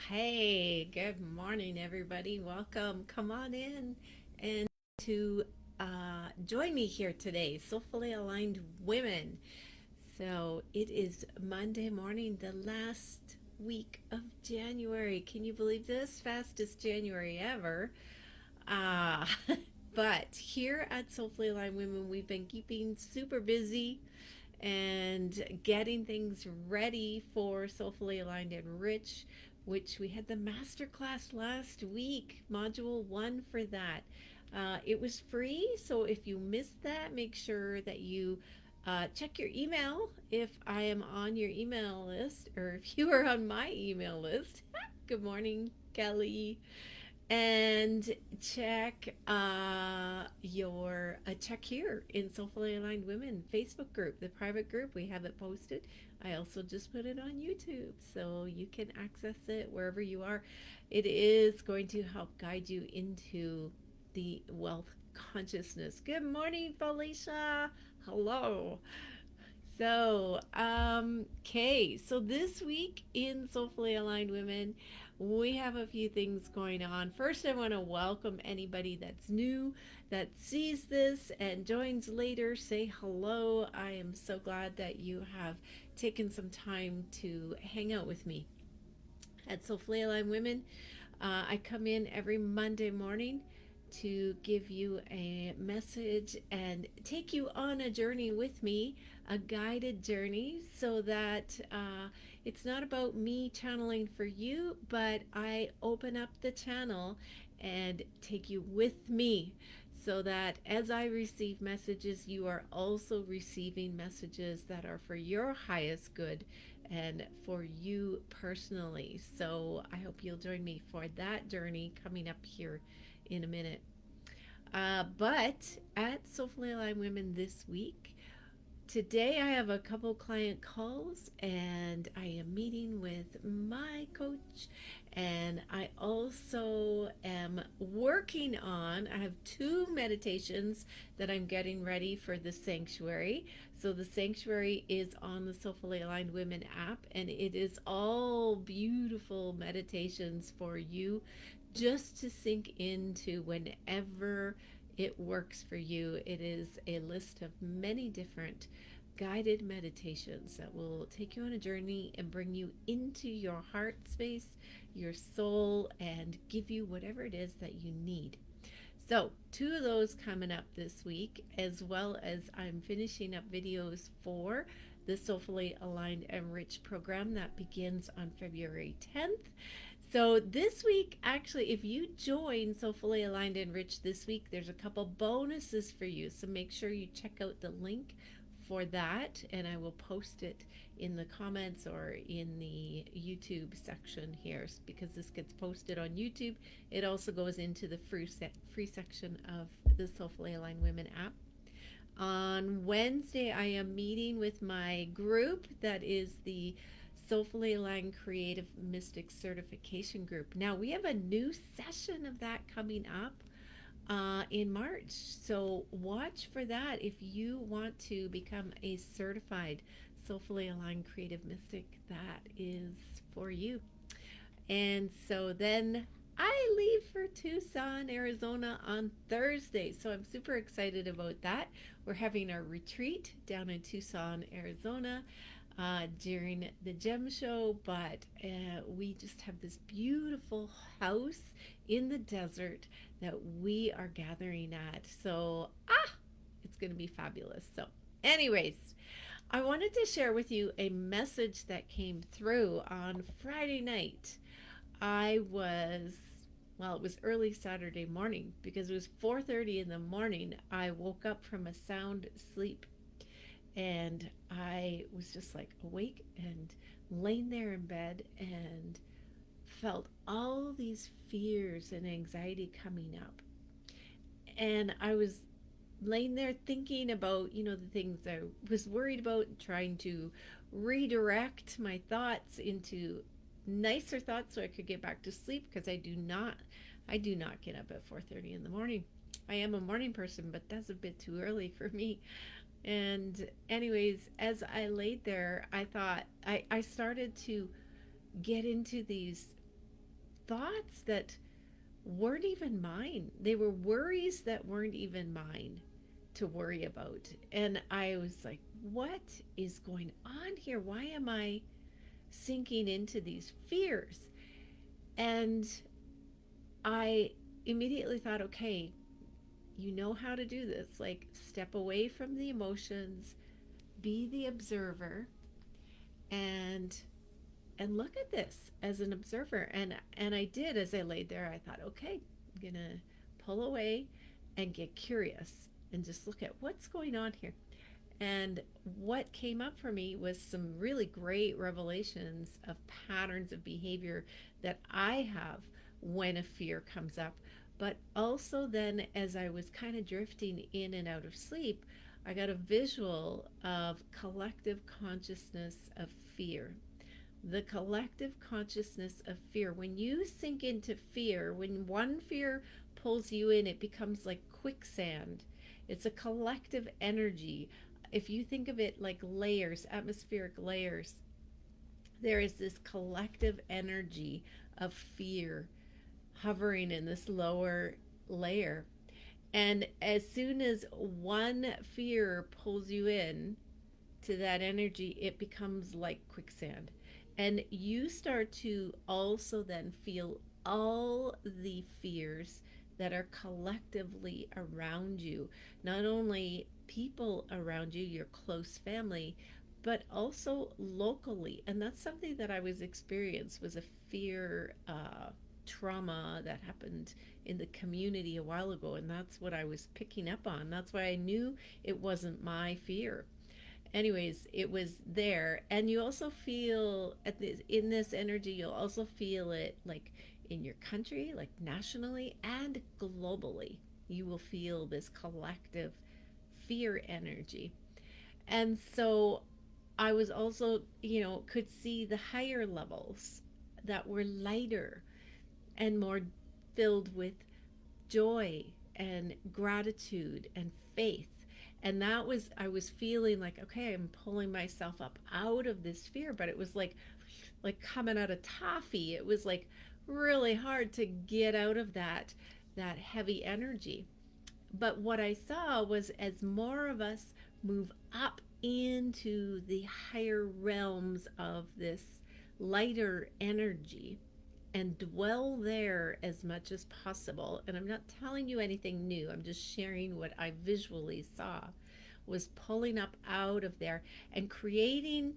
Hey, good morning, everybody. Welcome. Come on in and to join me here today, Soulfully Aligned Women. So it is Monday morning, the last week of January. Can you believe this? Fastest January ever. Uh, but here at Soulfully Aligned Women, we've been keeping super busy and getting things ready for Soulfully Aligned and Rich, which we had the masterclass last week, module one for that. It was free, so if you missed that, make sure that you check your email if I am on your email list or if you are on my email list. Good morning, Kelly. And check here in Soulfully Aligned Women Facebook group, the private group. We have it posted. I also just put it on YouTube, so you can access it wherever you are. It is going to help guide you into the wealth consciousness. Good morning, Felicia. Hello. So this week in Soulfully Aligned Women, we have a few things going on. First, I want to welcome anybody that's new that sees this and joins later. Say hello. I am so glad that you have taken some time to hang out with me at Soulfully Aligned Women. I come in every Monday morning to give you a message and take you on a journey with me, a guided journey, so that it's not about me channeling for you, but I open up the channel and take you with me so that as I receive messages, you are also receiving messages that are for your highest good and for you personally. So I hope you'll join me for that journey coming up here in a minute. But at Soulfully Aligned Women this week, today I have a couple client calls and I am meeting with my coach, and I also am working on, I have two meditations that I'm getting ready for the sanctuary. So the sanctuary is on the Soulfully Aligned Women app, and it is all beautiful meditations for you just to sink into whenever it works for you. It is a list of many different guided meditations that will take you on a journey and bring you into your heart space, your soul, and give you whatever it is that you need. So, two of those coming up this week, as well as I'm finishing up videos for the Soulfully Aligned and Rich program that begins on February 10th. So this week, actually, if you join Soulfully Aligned and Rich this week, there's a couple bonuses for you. So make sure you check out the link for that, and I will post it in the comments or in the YouTube section here, because this gets posted on YouTube. It also goes into the free section of the Soulfully Aligned Women app. On Wednesday, I am meeting with my group that is the Soulfully Aligned Creative Mystic Certification Group. Now, we have a new session of that coming up in March. So watch for that if you want to become a certified Soulfully Aligned Creative Mystic. That is for you. And so then I leave for Tucson, Arizona on Thursday. So I'm super excited about that. We're having our retreat down in Tucson, Arizona during the gem show, but we just have this beautiful house in the desert that we are gathering at. So, it's going to be fabulous. So, anyways, I wanted to share with you a message that came through on Friday night. It was early Saturday morning because it was 4:30 in the morning. I woke up from a sound sleep and I was just like awake and laying there in bed and felt all these fears and anxiety coming up. And I was laying there thinking about, the things I was worried about, trying to redirect my thoughts into nicer thoughts so I could get back to sleep, because I do not get up at 4:30 in the morning. I am a morning person, but that's a bit too early for me. And anyways, as I laid there, I thought I started to get into these thoughts that weren't even mine. They were worries that weren't even mine to worry about. And I was like, what is going on here? Why am I sinking into these fears? And I immediately thought, okay, you know how to do this. Like, step away from the emotions, be the observer, and look at this as an observer. And I did. As I laid there, I thought, okay, I'm gonna pull away and get curious and just look at what's going on here. And what came up for me was some really great revelations of patterns of behavior that I have when a fear comes up. But also, then, as I was kind of drifting in and out of sleep, I got a visual of collective consciousness of fear. The collective consciousness of fear. When you sink into fear, when one fear pulls you in, it becomes like quicksand. It's a collective energy. If you think of it like layers, atmospheric layers, there is this collective energy of fear hovering in this lower layer. And as soon as one fear pulls you in to that energy, it becomes like quicksand. And you start to also then feel all the fears that are collectively around you, not only people around you, your close family, but also locally. And that's something that I was experienced was a fear trauma that happened in the community a while ago, and that's what I was picking up on. That's why I knew it wasn't my fear. Anyways, it was there. And you also feel at this, in this energy, you'll also feel it like in your country, like nationally and globally. You will feel this collective fear energy. And so I was also, could see the higher levels that were lighter and more filled with joy and gratitude and faith. And that was, I was feeling like, okay, I'm pulling myself up out of this fear, but it was like coming out of toffee. It was like really hard to get out of that heavy energy. But what I saw was as more of us move up into the higher realms of this lighter energy, and dwell there as much as possible. And I'm not telling you anything new, I'm just sharing what I visually saw was pulling up out of there and creating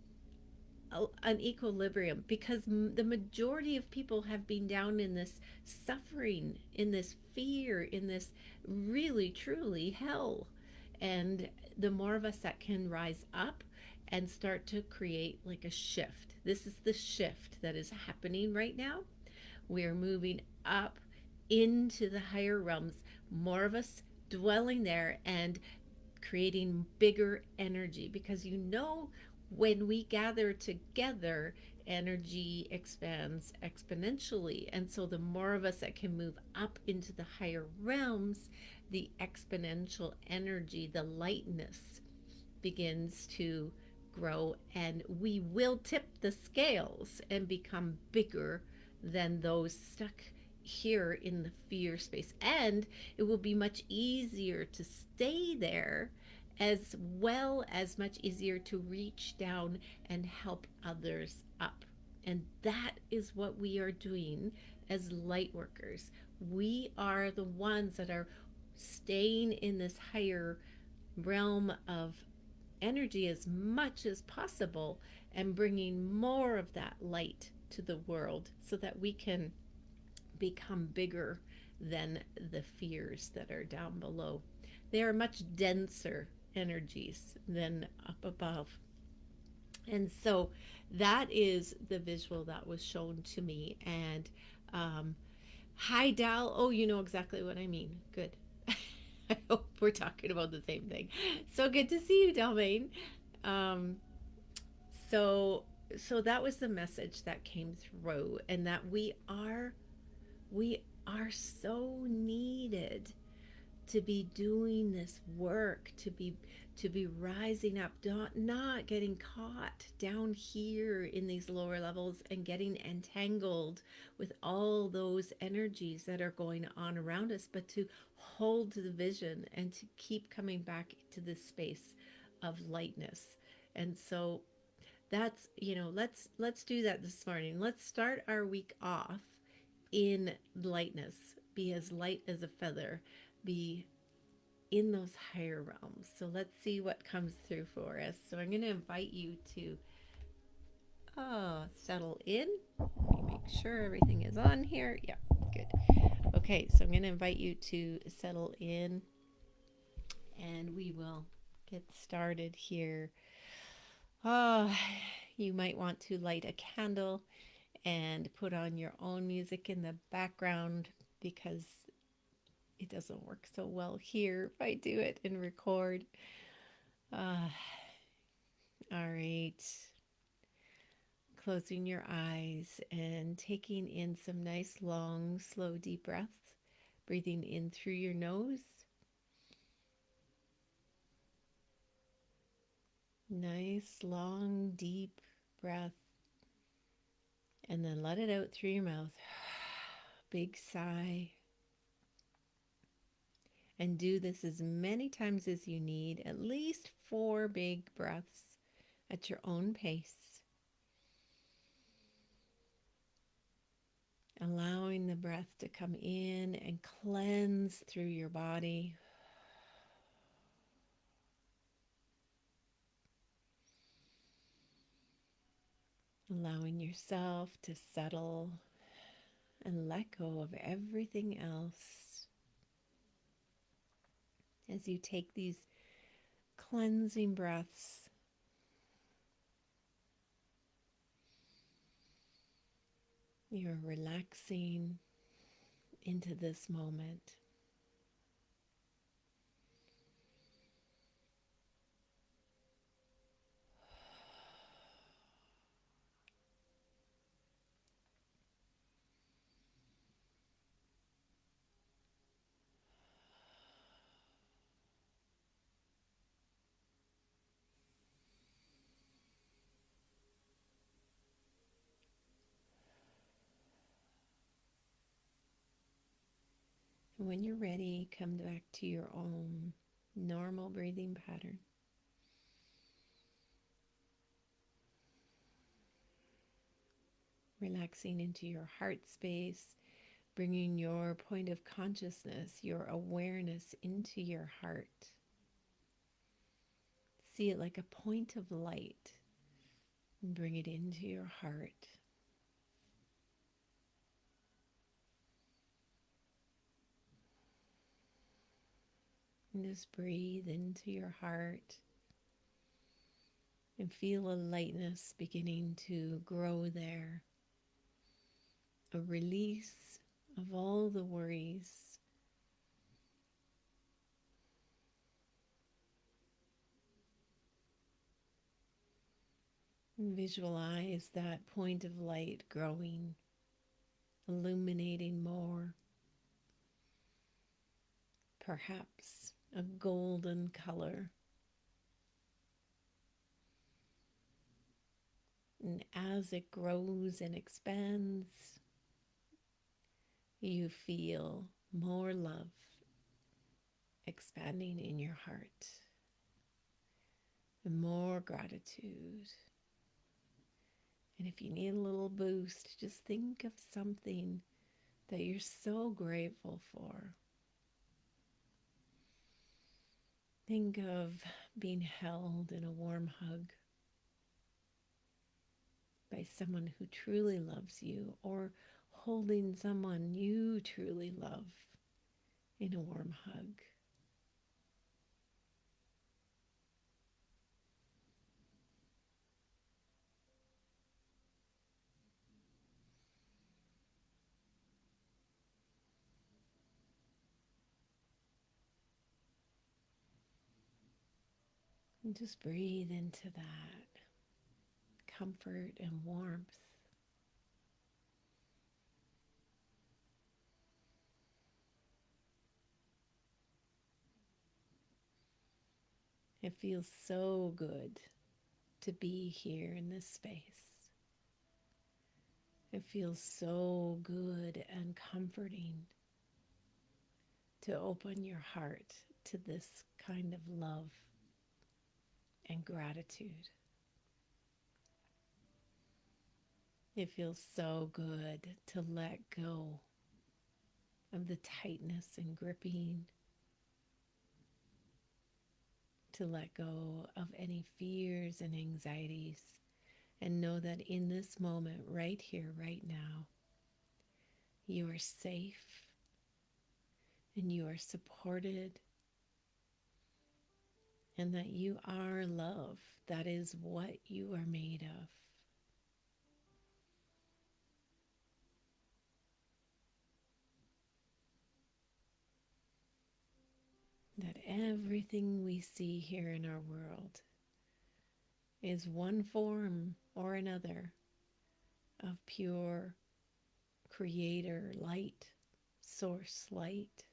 an equilibrium, because the majority of people have been down in this suffering, in this fear, in this really truly hell. And the more of us that can rise up and start to create like a shift, this is the shift that is happening right now. We're moving up into the higher realms, more of us dwelling there and creating bigger energy, because when we gather together, energy expands exponentially. And so the more of us that can move up into the higher realms, the exponential energy, the lightness begins to grow, and we will tip the scales and become bigger than those stuck here in the fear space. And it will be much easier to stay there, as well as much easier to reach down and help others up. And that is what we are doing as light workers. We are the ones that are staying in this higher realm of energy as much as possible and bringing more of that light to the world so that we can become bigger than the fears that are down below. They are much denser energies than up above. And so that is the visual that was shown to me. And hi, Dal. Oh, you know exactly what I mean. Good. I hope we're talking about the same thing. So good to see you, Dalmain. Um, so so that was the message that came through, and that we are so needed to be doing this work, to be rising up, not getting caught down here in these lower levels and getting entangled with all those energies that are going on around us, but to hold to the vision and to keep coming back to this space of lightness. And so that's, let's do that this morning. Let's start our week off in lightness. Be as light as a feather. Be in those higher realms. So let's see what comes through for us. So I'm going to invite you to settle in. Let me make sure everything is on here. Yeah, good. Okay, so I'm going to invite you to settle in and we will get started here. You might want to light a candle and put on your own music in the background because it doesn't work so well here if I do it and record. All right. Closing your eyes and taking in some nice, long, slow, deep breaths. Breathing in through your nose. Nice, long, deep breath. And then let it out through your mouth. Big sigh. And do this as many times as you need, at least 4 big breaths at your own pace. Allowing the breath to come in and cleanse through your body. Allowing yourself to settle and let go of everything else as you take these cleansing breaths. You're relaxing into this moment. And when you're ready, come back to your own normal breathing pattern. Relaxing into your heart space, bringing your point of consciousness, your awareness into your heart. See it like a point of light and bring it into your heart. And just breathe into your heart and feel a lightness beginning to grow there. A release of all the worries. And visualize that point of light growing, illuminating more. Perhaps a golden color. And as it grows and expands, you feel more love expanding in your heart, and more gratitude. And if you need a little boost, just think of something that you're so grateful for. Think of being held in a warm hug by someone who truly loves you, or holding someone you truly love in a warm hug. And just breathe into that comfort and warmth. It feels so good to be here in this space. It feels so good and comforting to open your heart to this kind of love and gratitude. It feels so good to let go of the tightness and gripping, to let go of any fears and anxieties, and know that in this moment, right here, right now, you are safe and you are supported, and that you are love. That is what you are made of. That everything we see here in our world is one form or another of pure creator light, source light,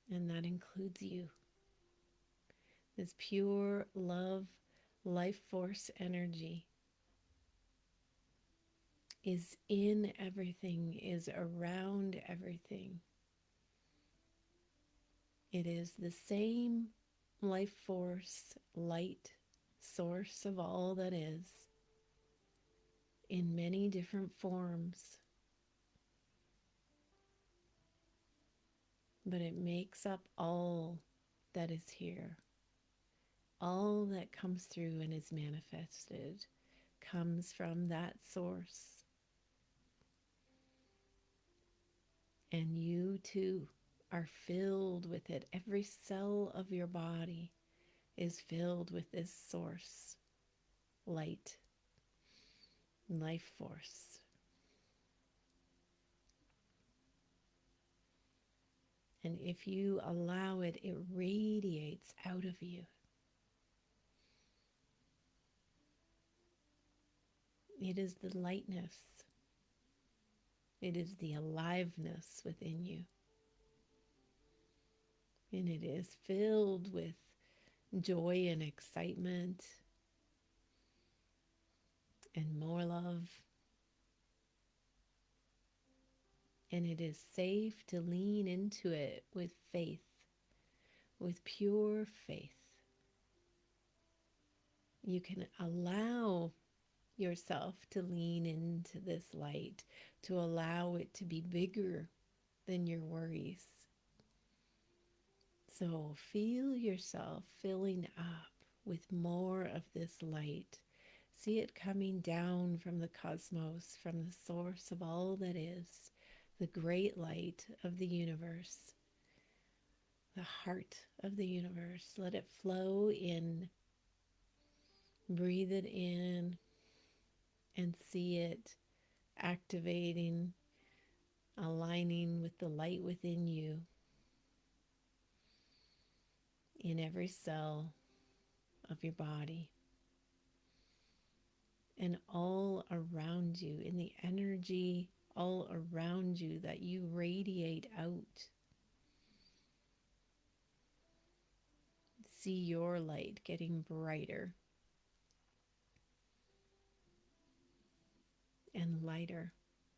and that includes you. This pure love, life force energy is in everything, is around everything. It is the same life force, light source of all that is, in many different forms, but it makes up all that is here. All that comes through and is manifested comes from that source. And you too are filled with it. Every cell of your body is filled with this source, light, life force. And if you allow it, it radiates out of you. It is the lightness. It is the aliveness within you. And it is filled with joy and excitement and more love. And it is safe to lean into it with faith, with pure faith. You can allow yourself to lean into this light, to allow it to be bigger than your worries. So feel yourself filling up with more of this light. See it coming down from the cosmos, from the source of all that is, the great light of the universe, the heart of the universe. Let it flow in. Breathe it in and see it activating, aligning with the light within you, in every cell of your body, and all around you, in the energy all around you that you radiate out. See your light getting brighter and lighter,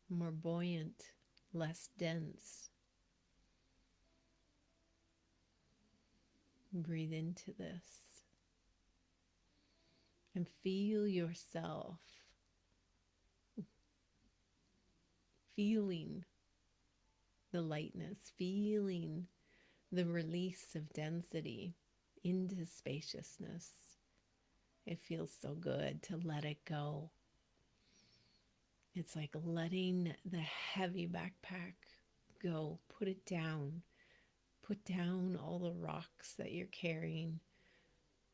more buoyant, less dense. Breathe into this and feel yourself feeling the lightness, feeling the release of density into spaciousness. It feels so good to let it go. It's like letting the heavy backpack go. Put it down. Put down all the rocks that you're carrying,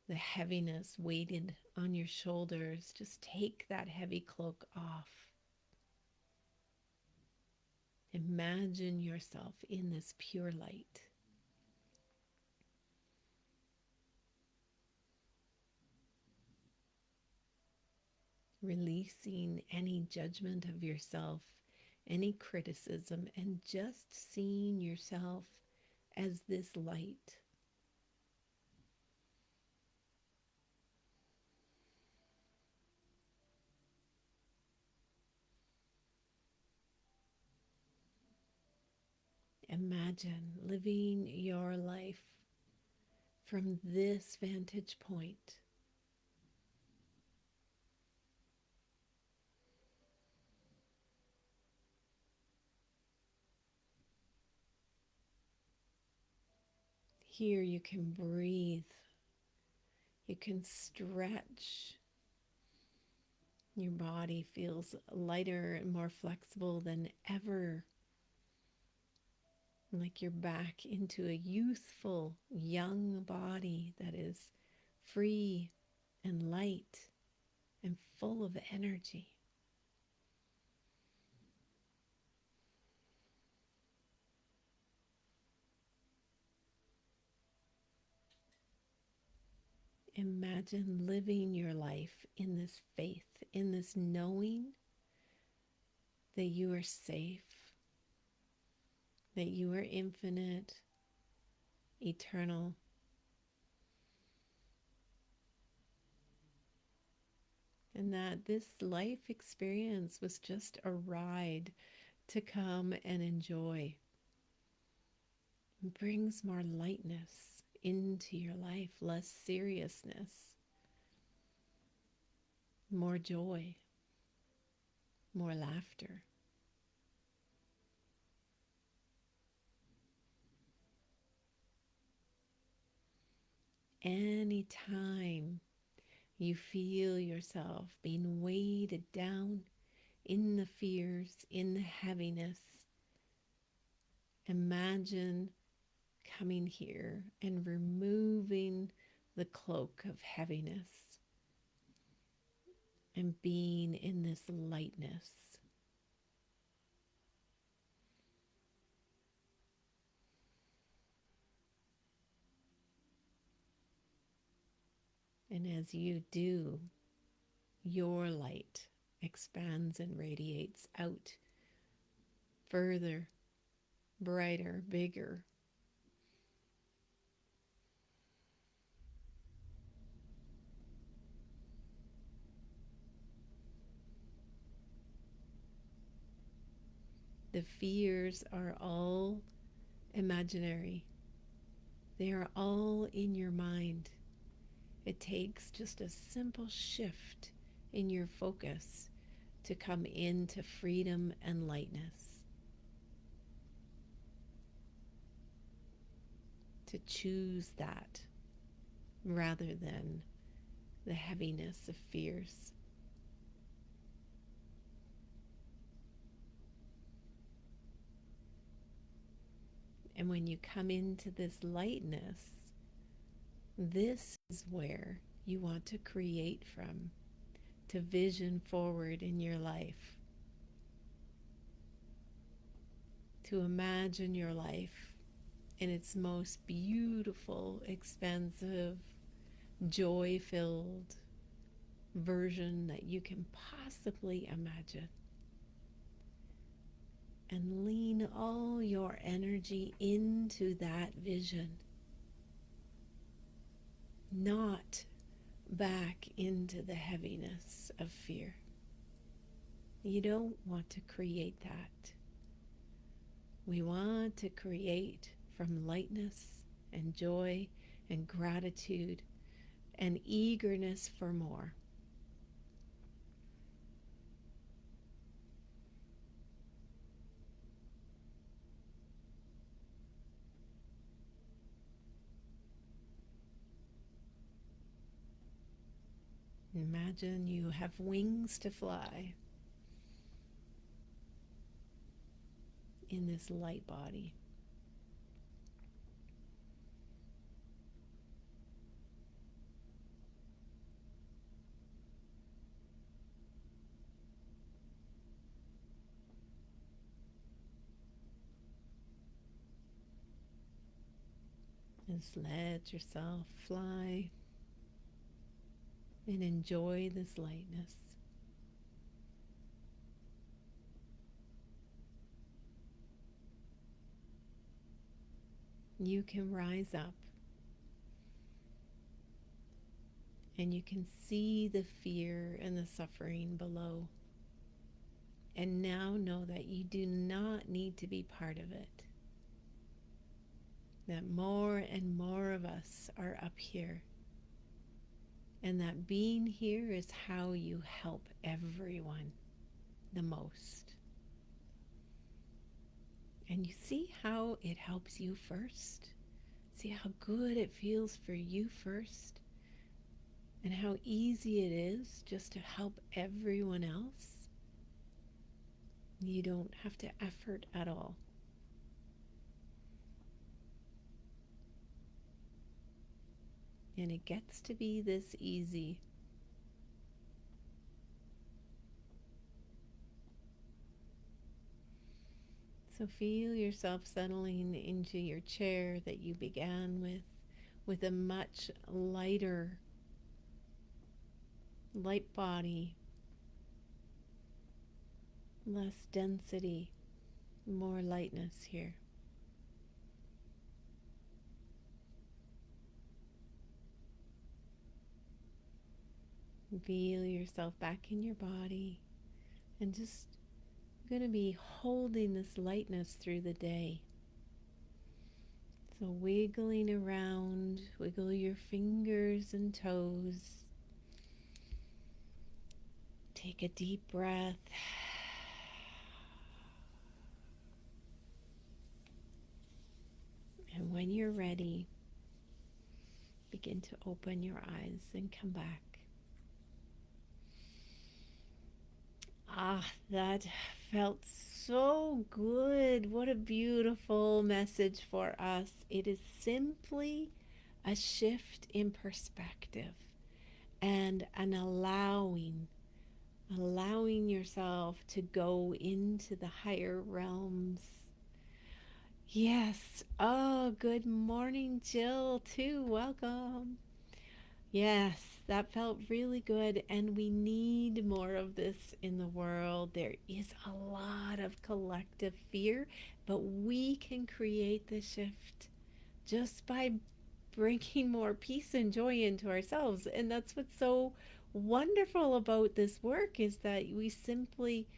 the heaviness weighted on your shoulders. Just take that heavy cloak off. Imagine yourself in this pure light. Releasing any judgment of yourself, any criticism, and just seeing yourself as this light. Imagine living your life from this vantage point. Here you can breathe, you can stretch. Your body feels lighter and more flexible than ever, like you're back into a youthful, young body that is free and light and full of energy. Imagine living your life in this faith, in this knowing that you are safe, that you are infinite, eternal, and that this life experience was just a ride to come and enjoy. It brings more lightness into your life, less seriousness, more joy, more laughter. Anytime you feel yourself being weighted down in the fears, in the heaviness, imagine coming here and removing the cloak of heaviness and being in this lightness. And as you do, your light expands and radiates out further, brighter, bigger. The fears are all imaginary. They are all in your mind. It takes just a simple shift in your focus to come into freedom and lightness. To choose that rather than the heaviness of fears. And when you come into this lightness, this is where you want to create from, to vision forward in your life, to imagine your life in its most beautiful, expansive, joy-filled version that you can possibly imagine. And lean all your energy into that vision, not back into the heaviness of fear. You don't want to create that. We want to create from lightness and joy and gratitude and eagerness for more. Imagine you have wings to fly in this light body. Just let yourself fly and enjoy this lightness. you can rise up and you can see the fear and the suffering below. And now know that you do not need to be part of it. That more and more of us are up here. And that being here is how you help everyone the most. And you see how it helps you first? See how good it feels for you first? And how easy it is just to help everyone else? You don't have to effort at all. And it gets to be this easy. So feel yourself settling into your chair that you began with a much lighter, light body, less density, more lightness here. Feel yourself back in your body and just going to be holding this lightness through the day. So wiggling around, wiggle your fingers and toes. Take a deep breath. And when you're ready, begin to open your eyes and come back. Ah, that felt so good. What a beautiful message for us. It is simply a shift in perspective and an allowing yourself to go into the higher realms. Yes. Oh, good morning, Jill, too. Welcome. Yes, that felt really good, and we need more of this in the world. There is a lot of collective fear, but we can create the shift just by bringing more peace and joy into ourselves. And that's what's so wonderful about this work, is that we simply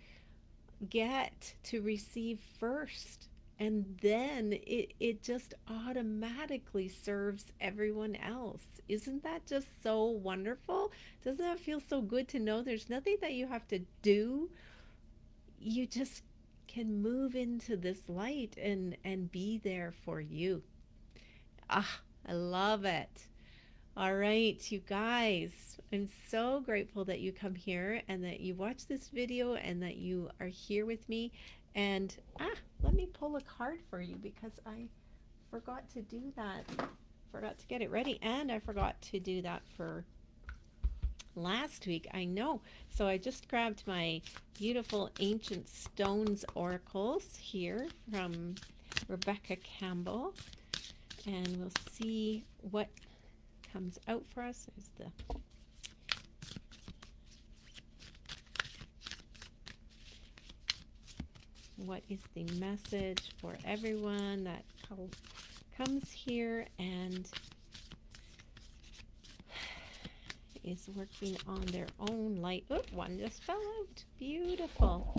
get to receive first, and then it just automatically serves everyone else. Isn't that just so wonderful? Doesn't that feel so good to know there's nothing that you have to do? You just can move into this light and be there for you. Ah, I love it. All right, you guys, I'm so grateful that you come here and that you watch this video and that you are here with me. And let me pull a card for you, because I forgot to do that. Forgot to get it ready, and I forgot to do that for last week. I know. So I just grabbed my beautiful Ancient Stones oracles here from Rebecca Campbell, and we'll see what comes out for us. Is the what is the message for everyone that comes here and is working on their own light. Oh, one just fell out. Beautiful.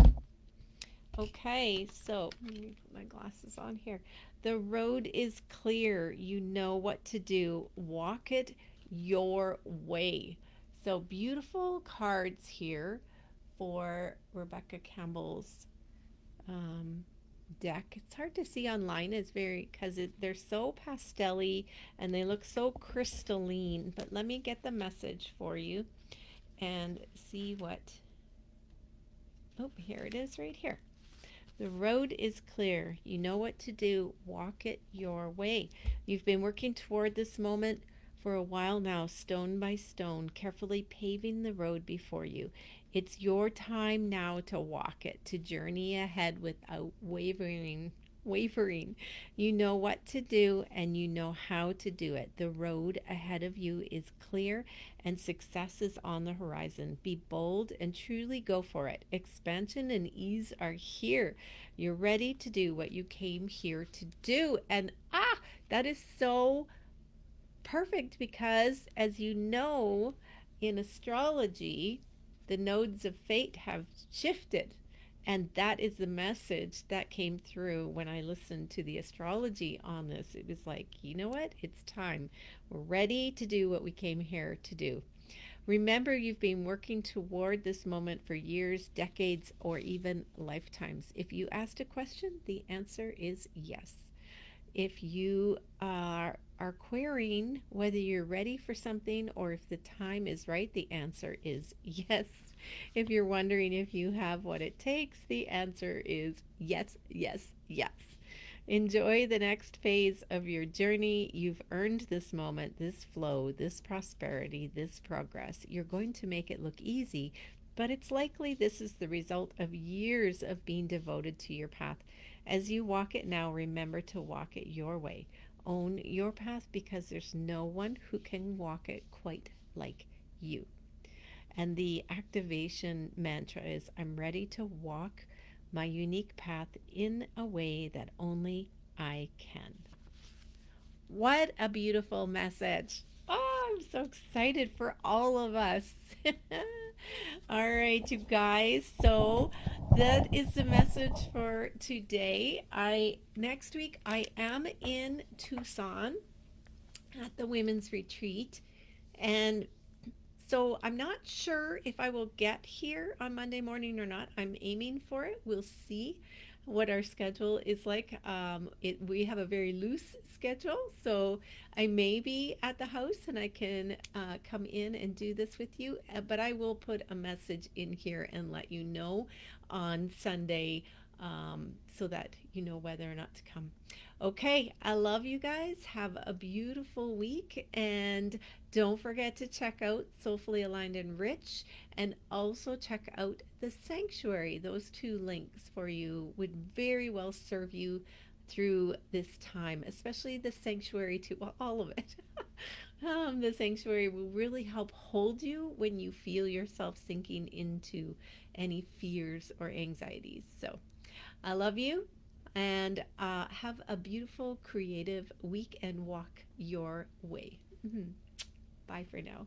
Okay, so let me put my glasses on here. The road is clear. You know what to do. Walk it your way. So beautiful cards here for Rebecca Campbell's deck. It's hard to see online. It's very, because they're so pastel-y and they look so crystalline. But let me get the message for you and see what. Oh, here it is right here. The road is clear. You know what to do. Walk it your way. You've been working toward this moment for a while now, stone by stone, carefully paving the road before you. It's your time now to walk it, to journey ahead without wavering. You know what to do and you know how to do it. The road ahead of you is clear and success is on the horizon. Be bold and truly go for it. Expansion and ease are here. You're ready to do what you came here to do. And That is so perfect because, as you know, in astrology, the nodes of fate have shifted. And that is the message that came through when I listened to the astrology on this. It was like, you know what? It's time. We're ready to do what we came here to do. Remember, you've been working toward this moment for years, decades, or even lifetimes. If you asked a question, the answer is yes. If you are querying whether you're ready for something or if the time is right, the answer is yes. If you're wondering if you have what it takes, the answer is yes, yes, yes. Enjoy the next phase of your journey. You've earned this moment, this flow, this prosperity, this progress. You're going to make it look easy, but it's likely this is the result of years of being devoted to your path. As you walk it now, remember to walk it your way. Own your path because there's no one who can walk it quite like you. And the activation mantra is I'm ready to walk my unique path in a way that only I can. What a beautiful message. Oh, I'm so excited for all of us. All right, you guys. So that is the message for today. I next week I am in Tucson at the women's retreat, and so I'm not sure if I will get here on Monday morning or not. I'm aiming for it. We'll see what our schedule is like. We have a very loose schedule, so I may be at the house and I can come in and do this with you. But I will put a message in here and let you know on Sunday, so that you know whether or not to come. Okay, I love you guys. Have a beautiful week, and don't forget to check out Soulfully Aligned and Rich, and also check out the Sanctuary. Those two links for you would very well serve you through this time, especially the Sanctuary, too. Well, all of it. The Sanctuary will really help hold you when you feel yourself sinking into any fears or anxieties. So, I love you, and have a beautiful, creative week and walk your way. Bye for now.